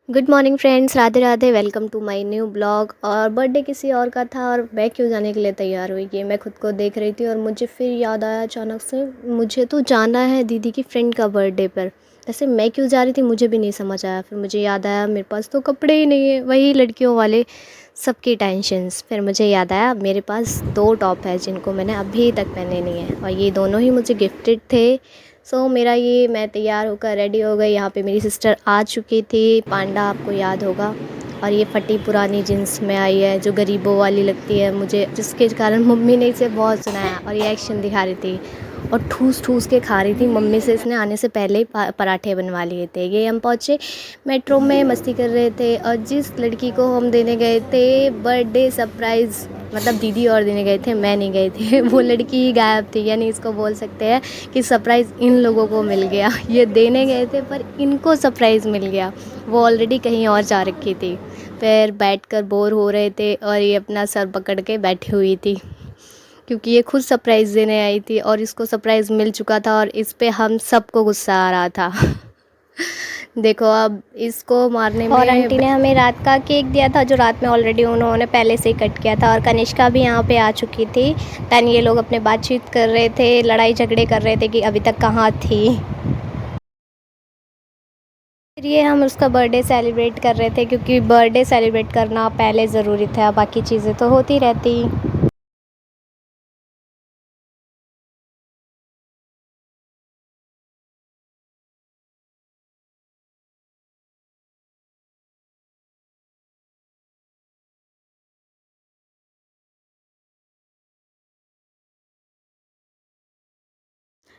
Good morning friends, Radhe Radhe. Welcome to my new blog. और birthday किसी और का था और मैं क्यों जाने के लिए तैयार हुई, ये मैं खुद को देख रही थी और मुझे फिर याद आया अचानक से, मुझे तो जाना है दीदी की फ्रेंड का बर्थडे पर। ऐसे मैं क्यों जा रही थी मुझे भी नहीं समझ आया। फिर मुझे याद आया मेरे पास तो कपड़े ही नहीं है, वही लड़कियों वाले सबकी टेंशन्स। फिर मुझे याद आया मेरे पास 2 टॉप है जिनको मैंने अभी तक पहने नहीं है और ये दोनों ही मुझे गिफ्टेड थे। मेरा ये मैं तैयार होकर रेडी हो गई। यहाँ पे मेरी सिस्टर आ चुकी थी, पांडा आपको याद होगा। और ये फटी पुरानी जींस में आई है जो गरीबों वाली लगती है मुझे, जिसके कारण मम्मी ने इसे बहुत सुनाया और ये एक्शन दिखा रही थी और ठूस ठूस के खा रही थी। मम्मी से इसने आने से पहले ही पराठे बनवा लिए थे। ये हम पहुँचे मेट्रो में, मस्ती कर रहे थे और जिस लड़की को हम देने गए थे बर्थडे सरप्राइज़, मतलब दीदी और देने गए थे, मैं नहीं गई थी वो लड़की ही गायब थी। यानी इसको बोल सकते हैं कि सरप्राइज़ इन लोगों को मिल गया। ये देने गए थे पर इनको सरप्राइज़ मिल गया, वो ऑलरेडी कहीं और जा रखी थी। फिर बैठकर बोर हो रहे थे और ये अपना सर पकड़ के बैठी हुई थी क्योंकि ये खुद सरप्राइज़ देने आई थी और इसको सरप्राइज़ मिल चुका था और इस पे हम सबको गुस्सा आ रहा था। देखो अब इसको मारने में। और आंटी ने हमें रात का केक दिया था जो रात में ऑलरेडी उन्होंने पहले से ही कट किया था। और कनिष्का भी यहाँ पे आ चुकी थी। तन ये लोग अपने बातचीत कर रहे थे, लड़ाई झगड़े कर रहे थे कि अभी तक कहाँ थी। फिर ये हम उसका बर्थडे सेलिब्रेट कर रहे थे क्योंकि बर्थडे सेलिब्रेट करना पहले ज़रूरी था, बाकी चीज़ें तो होती रहती।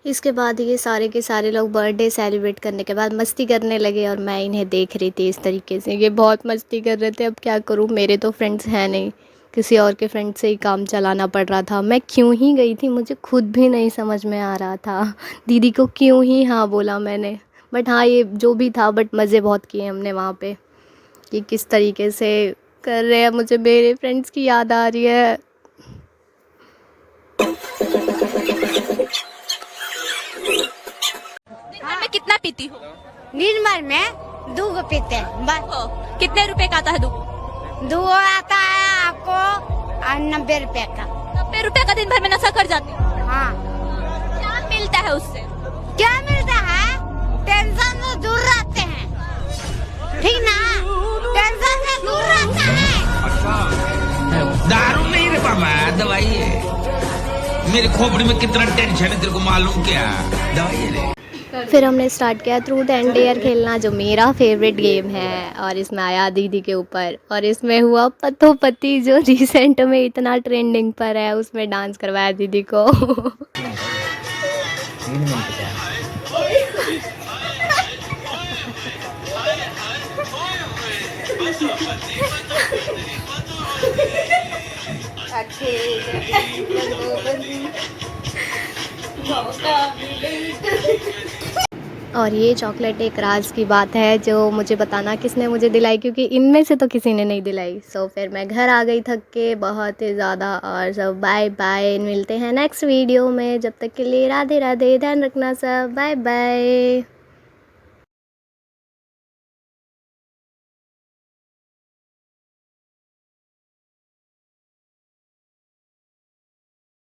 इसके बाद ये सारे के सारे लोग बर्थडे सेलिब्रेट करने के बाद मस्ती करने लगे और मैं इन्हें देख रही थी इस तरीके से। ये बहुत मस्ती कर रहे थे। अब क्या करूँ, मेरे तो फ्रेंड्स हैं नहीं, किसी और के फ्रेंड से ही काम चलाना पड़ रहा था। मैं क्यों ही गई थी मुझे खुद भी नहीं समझ में आ रहा था। दीदी को क्यों ही हाँ बोला मैंने। बट हाँ, ये जो भी था, बट मज़े बहुत किए हमने वहाँ पे। कि किस तरीके से कर रहे हैं, मुझे मेरे फ्रेंड्स की याद आ रही है। दिन भर में कितना पीती हो? दिन भर में 2 गो पीते हैं बस। कितने रुपए का आता है 2? 2 आता है आपको 90 रुपए का। 90 रुपए का दिन भर में नशा कर जाती हो? हाँ। क्या मिलता है उससे? क्या मिलता है? टेंशन से दूर रहते हैं, ठीक ना? टेंशन से दूर रहते हैं। दारू नहीं रे बाबा, दवाई है। मेरे खोपड़ी में कितना टेंशन है तेरे को मालूम क्या? दवाई है रे। फिर हमने स्टार्ट किया ट्रूथ एंड डेयर खेलना, जो मेरा फेवरेट गेम है। और इसमें आया दीदी के ऊपर और इसमें हुआ पतो पति, जो रिसेंट में इतना ट्रेंडिंग पर है। उसमें डांस करवाया दीदी को। और ये चॉकलेट एक राज की बात है जो मुझे बताना किसने मुझे दिलाई, क्योंकि इनमें से तो किसी ने नहीं दिलाई। फिर मैं घर आ गई थक के बहुत ही ज़्यादा। और सब बाय बाय, मिलते हैं नेक्स्ट वीडियो में। जब तक के लिए राधे राधे, ध्यान रखना सब, बाय बाय।